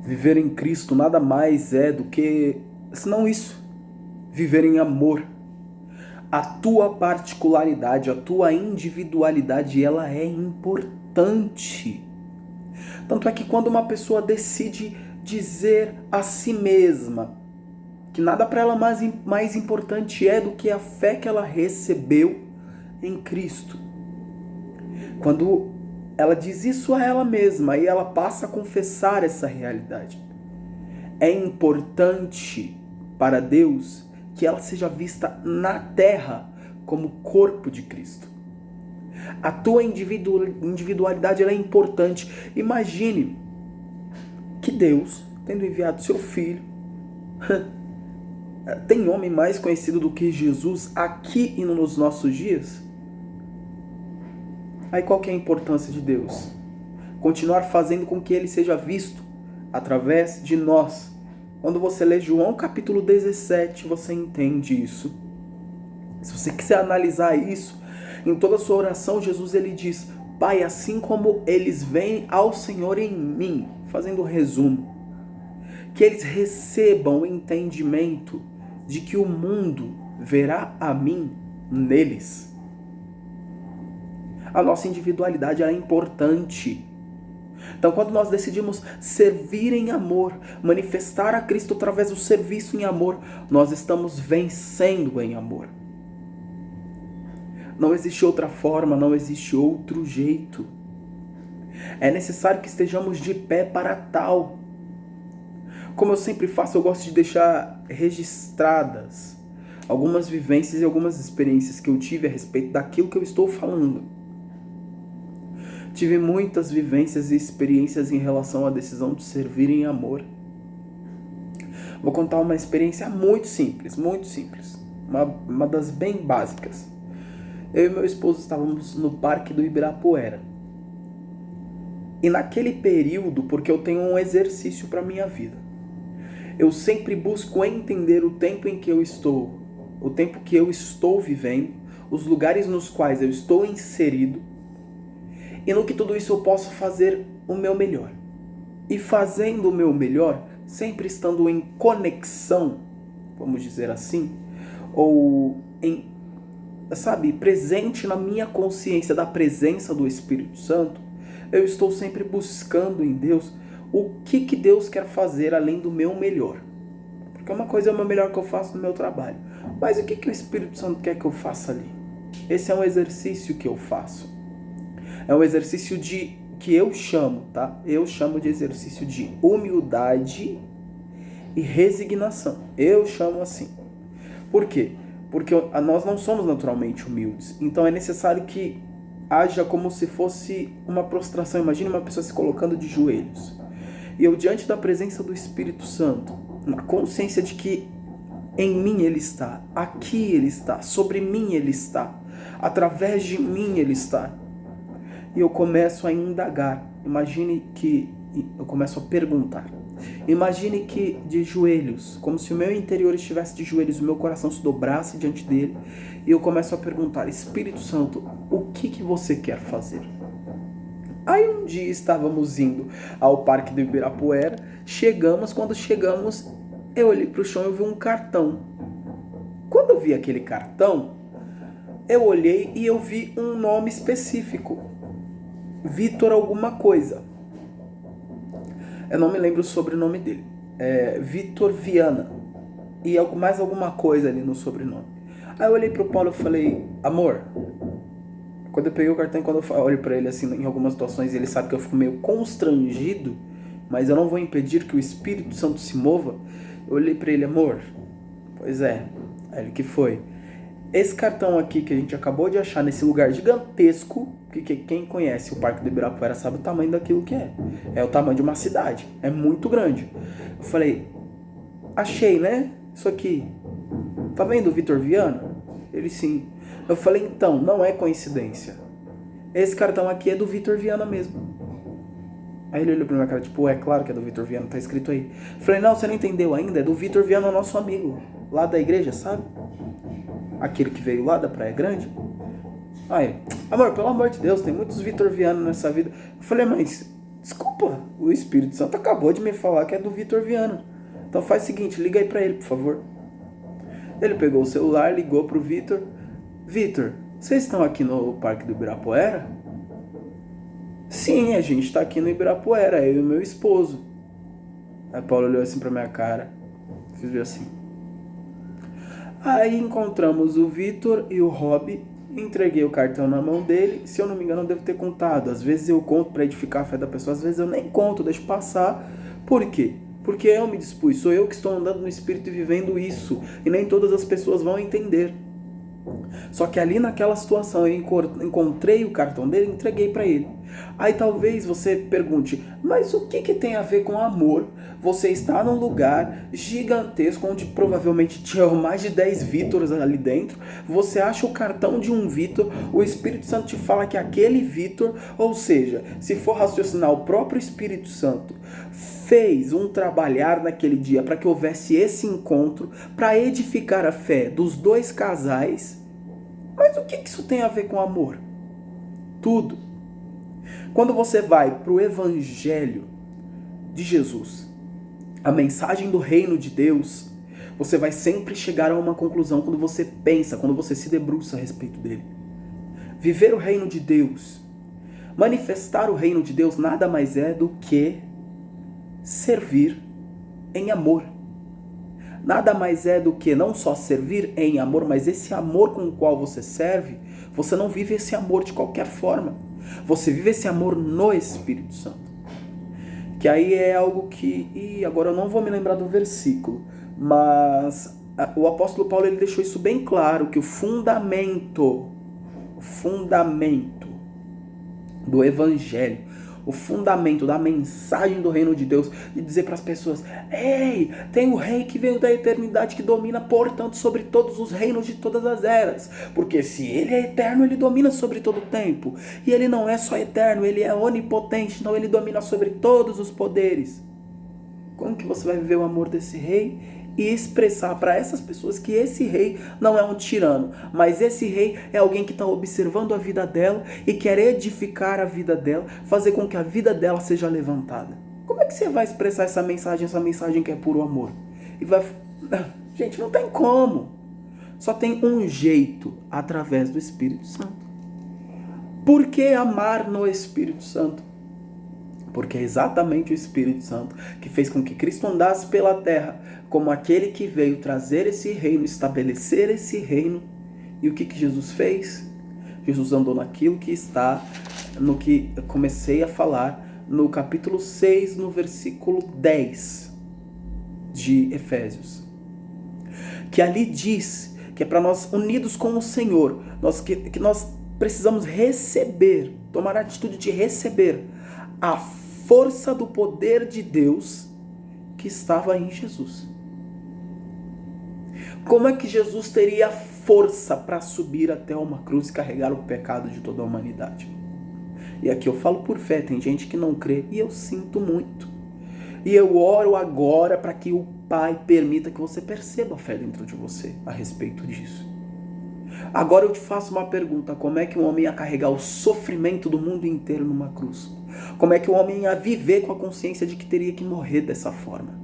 Viver em Cristo nada mais é do que, senão isso, viver em amor. A tua particularidade, a tua individualidade, ela é importante. Tanto é que quando uma pessoa decide dizer a si mesma que nada para ela mais importante é do que a fé que ela recebeu em Cristo, quando ela diz isso a ela mesma e ela passa a confessar essa realidade, é importante para Deus que ela seja vista na terra como corpo de Cristo. A tua individualidade ela é importante. Imagine que Deus, tendo enviado seu Filho, tem homem mais conhecido do que Jesus aqui e nos nossos dias? Aí qual que é a importância de Deus? Continuar fazendo com que ele seja visto através de nós. Quando você lê João capítulo 17, você entende isso. Se você quiser analisar isso, em toda a sua oração, Jesus ele diz: Pai, assim como eles veem ao Senhor em mim, fazendo o resumo, que eles recebam o entendimento de que o mundo verá a mim neles. A nossa individualidade é importante. Então, quando nós decidimos servir em amor, manifestar a Cristo através do serviço em amor, nós estamos vencendo em amor. Não existe outra forma, não existe outro jeito. É necessário que estejamos de pé para tal. Como eu sempre faço, eu gosto de deixar registradas algumas vivências e algumas experiências que eu tive a respeito daquilo que eu estou falando. Tive muitas vivências e experiências em relação à decisão de servir em amor. Vou contar uma experiência muito simples, uma das bem básicas. Eu e meu esposo estávamos no Parque do Ibirapuera. E naquele período, porque eu tenho um exercício para a minha vida, eu sempre busco entender o tempo em que eu estou, o tempo que eu estou vivendo, os lugares nos quais eu estou inserido, e no que tudo isso eu posso fazer o meu melhor. E fazendo o meu melhor, sempre estando em conexão, vamos dizer assim, ou presente na minha consciência da presença do Espírito Santo, eu estou sempre buscando em Deus o que Deus quer fazer além do meu melhor. Porque uma coisa é o meu melhor que eu faço no meu trabalho, mas o que o Espírito Santo quer que eu faça ali? Esse é um exercício que eu faço. É um exercício que eu chamo, tá? Eu chamo de exercício de humildade e resignação. Eu chamo assim. Por quê? Porque nós não somos naturalmente humildes. Então é necessário que haja como se fosse uma prostração. Imagine uma pessoa se colocando de joelhos. E eu, diante da presença do Espírito Santo, na consciência de que em mim Ele está, aqui Ele está, sobre mim Ele está, através de mim Ele está. E eu começo a indagar. Eu começo a perguntar. Imagine que de joelhos, como se o meu interior estivesse de joelhos, o meu coração se dobrasse diante dele, e eu começo a perguntar: Espírito Santo, o que você quer fazer? Aí um dia estávamos indo ao Parque do Ibirapuera, quando chegamos, eu olhei para o chão e vi um cartão. Quando eu vi aquele cartão, eu olhei e eu vi um nome específico: Vitor alguma coisa. Eu não me lembro o sobrenome dele. Vitor Viana. E mais alguma coisa ali no sobrenome. Aí eu olhei pro Paulo e falei: amor. Quando eu peguei o cartão, quando eu olho pra ele assim, em algumas situações, ele sabe que eu fico meio constrangido, mas eu não vou impedir que o Espírito Santo se mova. Eu olhei pra ele: amor. Pois é. Aí ele: que foi? Esse cartão aqui que a gente acabou de achar nesse lugar gigantesco, que quem conhece o Parque do Ibirapuera sabe o tamanho daquilo que é. É o tamanho de uma cidade. É muito grande. Eu falei: achei, né? Isso aqui. Tá vendo o Vitor Viana? Ele: sim. Eu falei: então, não é coincidência. Esse cartão aqui é do Vitor Viana mesmo. Aí ele olhou pra minha cara, tipo: é claro que é do Vitor Viana, tá escrito aí. Eu falei: não, você não entendeu ainda? É do Vitor Viana, nosso amigo, lá da igreja, sabe? Aquele que veio lá da Praia Grande. Aí: amor, pelo amor de Deus, tem muitos Vitor Viana nessa vida. Eu falei: mas Desculpa, o Espírito Santo acabou de me falar que é do Vitor Viana. Então faz o seguinte, liga aí pra ele, por favor. Ele pegou o celular, ligou pro Vitor. Vitor, vocês estão aqui no Parque do Ibirapuera? Sim, a gente tá aqui no Ibirapuera, eu e meu esposo. Aí Paulo olhou assim pra minha cara, fiz assim. Aí encontramos o Vitor e o Rob, entreguei o cartão na mão dele, se eu não me engano eu devo ter contado. Às vezes eu conto pra edificar a fé da pessoa, às vezes eu nem conto, deixo passar. Por quê? Porque eu me dispus, sou eu que estou andando no Espírito e vivendo isso, e nem todas as pessoas vão entender. Só que ali naquela situação eu encontrei o cartão dele e entreguei para ele. Aí talvez você pergunte, mas o que tem a ver com amor? Você está num lugar gigantesco onde provavelmente tinha mais de 10 Vítors ali dentro. Você acha o cartão de um Vítor, o Espírito Santo te fala que aquele Vítor, ou seja, se for raciocinar, o próprio Espírito Santo fez um trabalhar naquele dia para que houvesse esse encontro, para edificar a fé dos dois casais. Mas o que isso tem a ver com amor? Tudo. Quando você vai para o Evangelho de Jesus, a mensagem do reino de Deus, você vai sempre chegar a uma conclusão quando você pensa, quando você se debruça a respeito dele. Viver o reino de Deus, manifestar o reino de Deus nada mais é do que servir em amor. Nada mais é do que não só servir em amor, mas esse amor com o qual você serve, você não vive esse amor de qualquer forma. Você vive esse amor no Espírito Santo. Que aí é algo que... agora eu não vou me lembrar do versículo, mas o apóstolo Paulo ele deixou isso bem claro, que o fundamento do Evangelho, o fundamento da mensagem do reino de Deus, de dizer para as pessoas, ei, tem o rei que veio da eternidade, que domina, portanto, sobre todos os reinos de todas as eras, porque se ele é eterno, ele domina sobre todo o tempo, e ele não é só eterno, ele é onipotente, então ele domina sobre todos os poderes. Como que você vai viver o amor desse rei e expressar para essas pessoas que esse rei não é um tirano, mas esse rei é alguém que está observando a vida dela e quer edificar a vida dela, fazer com que a vida dela seja levantada? Como é que você vai expressar essa mensagem que é puro amor? E vai... Gente, não tem como. Só tem um jeito, através do Espírito Santo. Por que amar no Espírito Santo? Porque é exatamente o Espírito Santo que fez com que Cristo andasse pela terra como aquele que veio trazer esse reino, estabelecer esse reino. E o que Jesus fez? Jesus andou naquilo que está, no que eu comecei a falar, no capítulo 6, no versículo 10 de Efésios. Que ali diz que é para nós, unidos com o Senhor, que nós precisamos receber, tomar a atitude de receber a força do poder de Deus que estava em Jesus. Como é que Jesus teria força para subir até uma cruz e carregar o pecado de toda a humanidade? E aqui eu falo por fé, tem gente que não crê, e eu sinto muito. E eu oro agora para que o Pai permita que você perceba a fé dentro de você a respeito disso. Agora eu te faço uma pergunta, como é que um homem ia carregar o sofrimento do mundo inteiro numa cruz? Como é que o homem ia viver com a consciência de que teria que morrer dessa forma?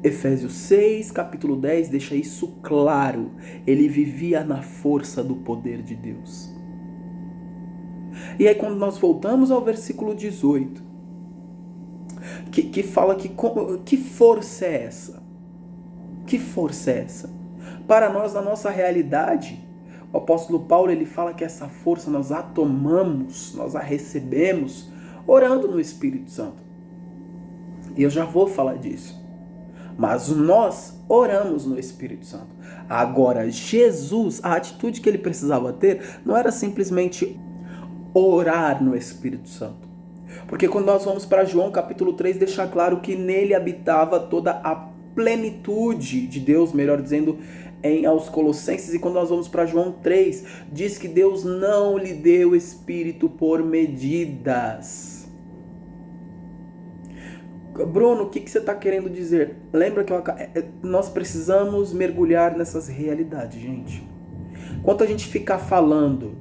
Efésios 6, capítulo 10, deixa isso claro. Ele vivia na força do poder de Deus. E aí quando nós voltamos ao versículo 18, que fala que força é essa? Que força é essa? Para nós, na nossa realidade, o apóstolo Paulo ele fala que essa força nós a tomamos, nós a recebemos orando no Espírito Santo. E eu já vou falar disso. Mas nós oramos no Espírito Santo. Agora, Jesus, a atitude que ele precisava ter não era simplesmente orar no Espírito Santo. Porque quando nós vamos para João capítulo 3, deixa claro que nele habitava toda a plenitude de Deus, melhor dizendo, aos Colossenses. E quando nós vamos para João 3, diz que Deus não lhe deu Espírito por medidas. Bruno, o que você está querendo dizer? Lembra que nós precisamos mergulhar nessas realidades, gente. Enquanto a gente ficar falando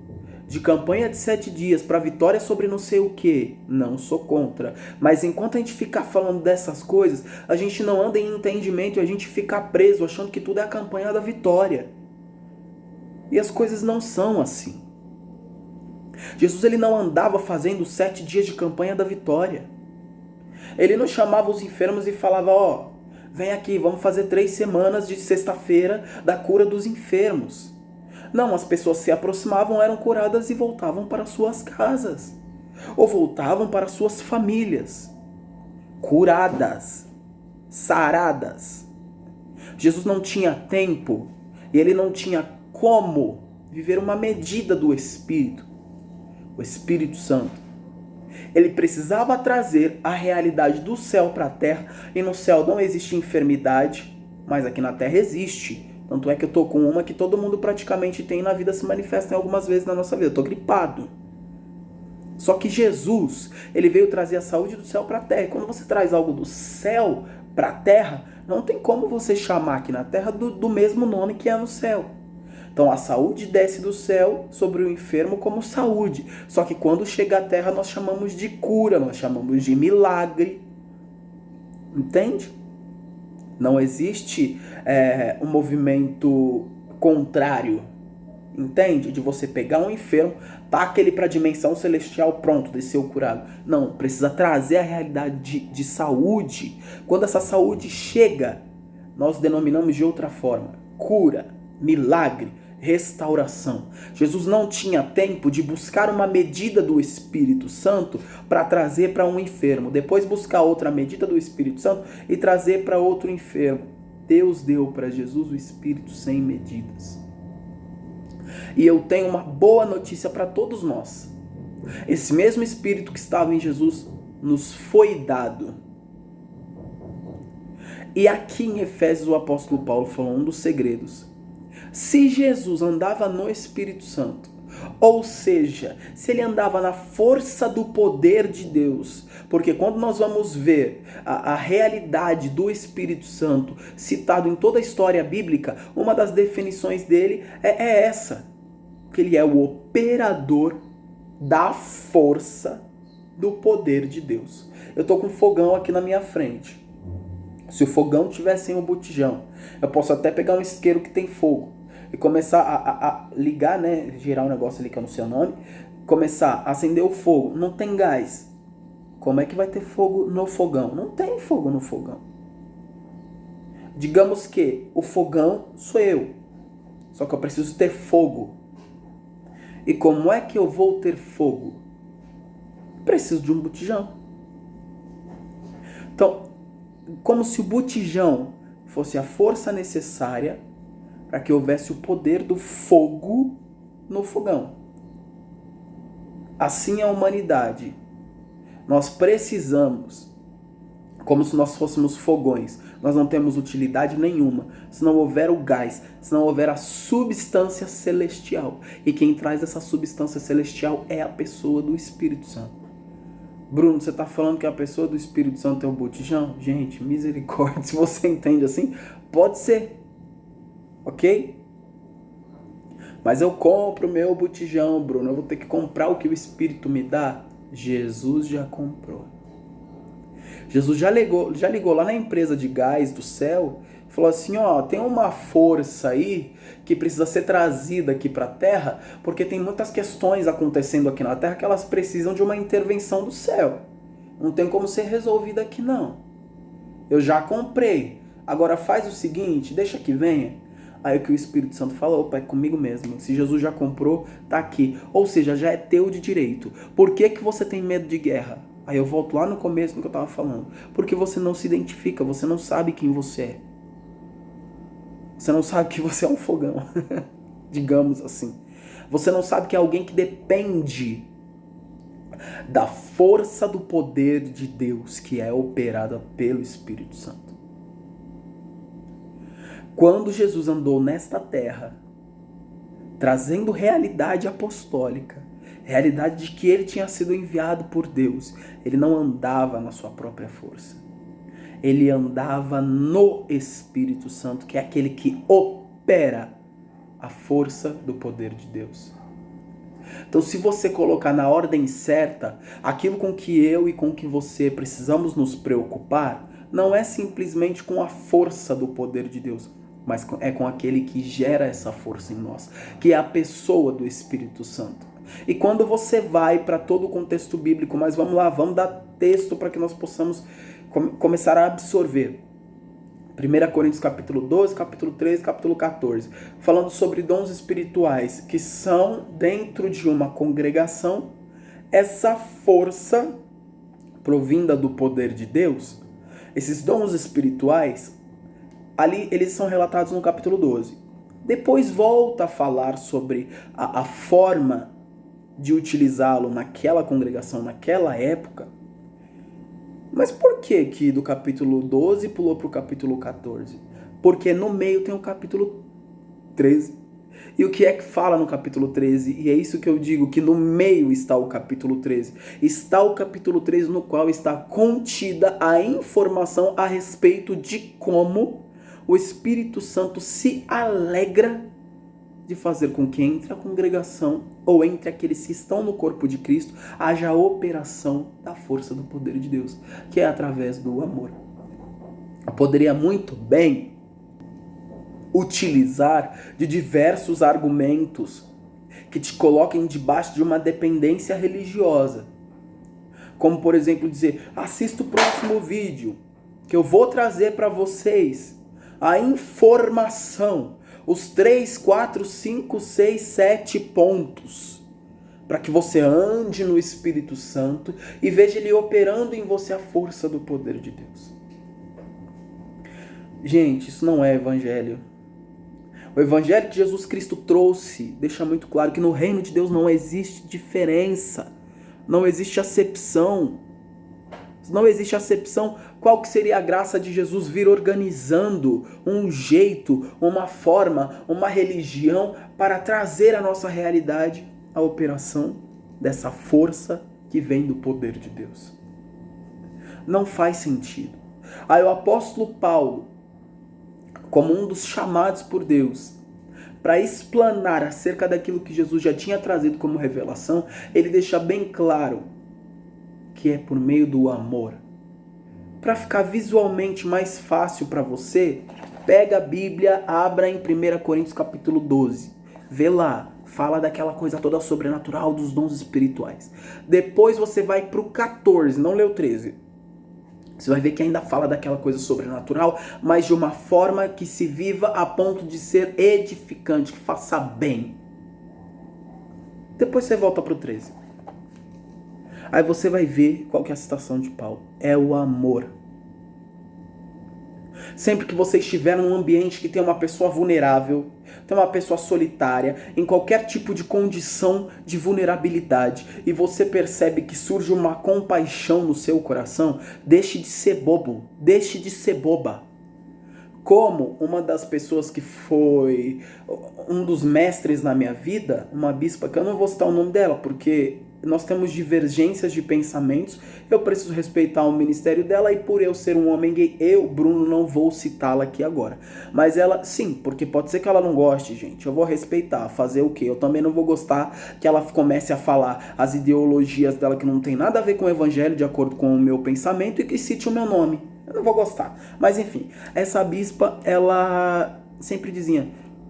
de campanha de 7 dias para vitória sobre não sei o que, não sou contra. Mas enquanto a gente ficar falando dessas coisas, a gente não anda em entendimento e a gente fica preso achando que tudo é a campanha da vitória. E as coisas não são assim. Jesus ele não andava fazendo 7 dias de campanha da vitória. Ele não chamava os enfermos e falava, ó, vem aqui, vamos fazer 3 semanas de sexta-feira da cura dos enfermos. Não, as pessoas se aproximavam, eram curadas e voltavam para suas casas. Ou voltavam para suas famílias. Curadas. Saradas. Jesus não tinha tempo e ele não tinha como viver uma medida do Espírito. O Espírito Santo. Ele precisava trazer a realidade do céu para a terra. E no céu não existe enfermidade, mas aqui na terra existe. Tanto é que eu tô com uma que todo mundo praticamente tem na vida, se manifesta em algumas vezes na nossa vida. Eu tô gripado. Só que Jesus, ele veio trazer a saúde do céu para a terra. E quando você traz algo do céu para a terra, não tem como você chamar aqui na terra do mesmo nome que é no céu. Então a saúde desce do céu sobre o enfermo como saúde. Só que quando chega à terra nós chamamos de cura, nós chamamos de milagre. Entende? Não existe um movimento contrário, entende? De você pegar um enfermo, taca ele para a dimensão celestial, pronto, desceu curado. Não, precisa trazer a realidade de saúde. Quando essa saúde chega, nós denominamos de outra forma: cura, milagre, restauração. Jesus não tinha tempo de buscar uma medida do Espírito Santo para trazer para um enfermo, depois buscar outra medida do Espírito Santo e trazer para outro enfermo. Deus deu para Jesus o Espírito sem medidas. E eu tenho uma boa notícia para todos nós. Esse mesmo Espírito que estava em Jesus nos foi dado. E aqui em Efésios o apóstolo Paulo falou um dos segredos. Se Jesus andava no Espírito Santo, ou seja, se ele andava na força do poder de Deus, porque quando nós vamos ver a realidade do Espírito Santo citado em toda a história bíblica, uma das definições dele é essa, que ele é o operador da força do poder de Deus. Eu estou com um fogão aqui na minha frente. Se o fogão tivesse sem o botijão, eu posso até pegar um isqueiro que tem fogo e começar a ligar, né, girar um negócio ali que eu não sei o nome, começar a acender o fogo, não tem gás. Como é que vai ter fogo no fogão? Não tem fogo no fogão. Digamos que o fogão sou eu, só que eu preciso ter fogo. E como é que eu vou ter fogo? Preciso de um botijão. Então, como se o botijão fosse a força necessária para que houvesse o poder do fogo no fogão. Assim é a humanidade. Nós precisamos, como se nós fôssemos fogões, nós não temos utilidade nenhuma se não houver o gás, se não houver a substância celestial. E quem traz essa substância celestial é a pessoa do Espírito Santo. Bruno, você está falando que a pessoa do Espírito Santo é o botijão? Gente, misericórdia, se você entende assim, pode ser. Ok? Mas eu compro o meu botijão, Bruno. Eu vou ter que comprar o que o Espírito me dá? Jesus já comprou. Jesus já ligou lá na empresa de gás do céu. Falou assim, ó, tem uma força aí que precisa ser trazida aqui para a terra, porque tem muitas questões acontecendo aqui na terra que elas precisam de uma intervenção do céu. Não tem como ser resolvida aqui não. Eu já comprei. Agora faz o seguinte, deixa que venha. Aí o que o Espírito Santo falou, opa, é comigo mesmo. Se Jesus já comprou, tá aqui. Ou seja, já é teu de direito. Por que você tem medo de guerra? Aí eu volto lá no começo do que eu tava falando. Porque você não se identifica, você não sabe quem você é. Você não sabe que você é um fogão. Digamos assim. Você não sabe que é alguém que depende da força do poder de Deus que é operada pelo Espírito Santo. Quando Jesus andou nesta terra, trazendo realidade apostólica, realidade de que ele tinha sido enviado por Deus, ele não andava na sua própria força. Ele andava no Espírito Santo, que é aquele que opera a força do poder de Deus. Então, se você colocar na ordem certa, aquilo com que eu e com que você precisamos nos preocupar, não é simplesmente com a força do poder de Deus, mas é com aquele que gera essa força em nós, que é a pessoa do Espírito Santo. E quando você vai para todo o contexto bíblico, mas vamos lá, vamos dar texto para que nós possamos começar a absorver. 1 Coríntios capítulo 12, capítulo 13, capítulo 14, falando sobre dons espirituais que são dentro de uma congregação, essa força provinda do poder de Deus, esses dons espirituais, ali eles são relatados no capítulo 12. Depois volta a falar sobre a forma de utilizá-lo naquela congregação, naquela época. Mas por que do capítulo 12 pulou para o capítulo 14? Porque no meio tem o capítulo 13. E o que é que fala no capítulo 13? E é isso que eu digo, que no meio está o capítulo 13. Está o capítulo 13 no qual está contida a informação a respeito de como o Espírito Santo se alegra de fazer com que entre a congregação ou entre aqueles que estão no corpo de Cristo haja a operação da força do poder de Deus, que é através do amor. Eu poderia muito bem utilizar de diversos argumentos que te coloquem debaixo de uma dependência religiosa. Como, por exemplo, dizer, assista o próximo vídeo, que eu vou trazer para vocês a informação, os 3, 4, 5, 6, 7 pontos, para que você ande no Espírito Santo e veja ele operando em você a força do poder de Deus. Gente, isso não é evangelho. O evangelho que Jesus Cristo trouxe deixa muito claro que no reino de Deus não existe diferença, não existe acepção. Não existe acepção. Qual que seria a graça de Jesus vir organizando um jeito, uma forma, uma religião para trazer à nossa realidade a operação dessa força que vem do poder de Deus? Não faz sentido. Aí o apóstolo Paulo, como um dos chamados por Deus para explanar acerca daquilo que Jesus já tinha trazido como revelação, ele deixa bem claro que é por meio do amor. Para ficar visualmente mais fácil para você, pega a Bíblia, abra em 1 Coríntios capítulo 12. Vê lá, fala daquela coisa toda sobrenatural dos dons espirituais. Depois você vai para o 14, não lê o 13. Você vai ver que ainda fala daquela coisa sobrenatural, mas de uma forma que se viva a ponto de ser edificante, que faça bem. Depois você volta para o 13. Aí você vai ver qual que é a citação de Paulo. É o amor. Sempre que você estiver num ambiente que tem uma pessoa vulnerável, tem uma pessoa solitária, em qualquer tipo de condição de vulnerabilidade, e você percebe que surge uma compaixão no seu coração, deixe de ser bobo, deixe de ser boba. Como uma das pessoas que foi um dos mestres na minha vida, uma bispa, que eu não vou citar o nome dela, porque nós temos divergências de pensamentos, eu preciso respeitar o ministério dela, e por eu ser um homem gay, eu, Bruno, não vou citá-la aqui agora. Mas ela, sim, porque pode ser que ela não goste, gente, eu vou respeitar, fazer o quê? Eu também não vou gostar que ela comece a falar as ideologias dela que não tem nada a ver com o evangelho, de acordo com o meu pensamento, e que cite o meu nome. Eu não vou gostar. Mas enfim, essa bispa, ela sempre dizia,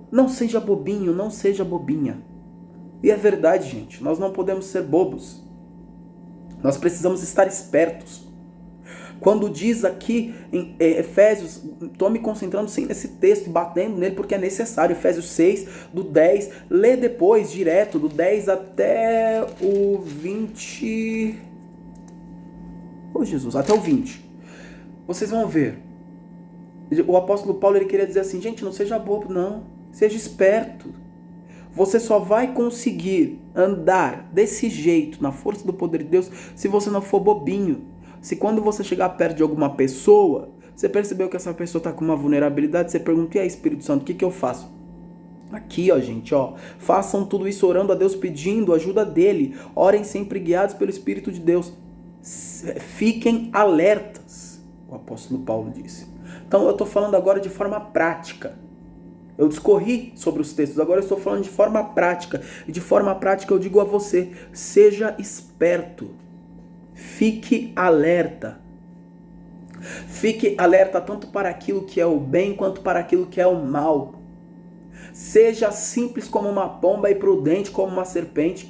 não seja bobinho, não seja bobinha. E é verdade, gente, nós não podemos ser bobos. Nós precisamos estar espertos. Quando diz aqui em Efésios, estou me concentrando sim nesse texto, batendo nele porque é necessário. Efésios 6, do 10, lê depois direto, do 10 até o 20... Oh Jesus, até o 20. Vocês vão ver. O apóstolo Paulo, ele queria dizer assim, gente, não seja bobo não, seja esperto. Você só vai conseguir andar desse jeito, na força do poder de Deus, se você não for bobinho. Se quando você chegar perto de alguma pessoa, você percebeu que essa pessoa está com uma vulnerabilidade, você pergunta, e aí, Espírito Santo, o que eu faço? Aqui, ó, gente, ó, façam tudo isso orando a Deus, pedindo ajuda dele. Orem sempre guiados pelo Espírito de Deus. Fiquem alertas, o apóstolo Paulo disse. Então eu estou falando agora de forma prática. Eu discorri sobre os textos, agora eu estou falando de forma prática. E de forma prática eu digo a você, seja esperto. Fique alerta. Fique alerta tanto para aquilo que é o bem quanto para aquilo que é o mal. Seja simples como uma pomba e prudente como uma serpente.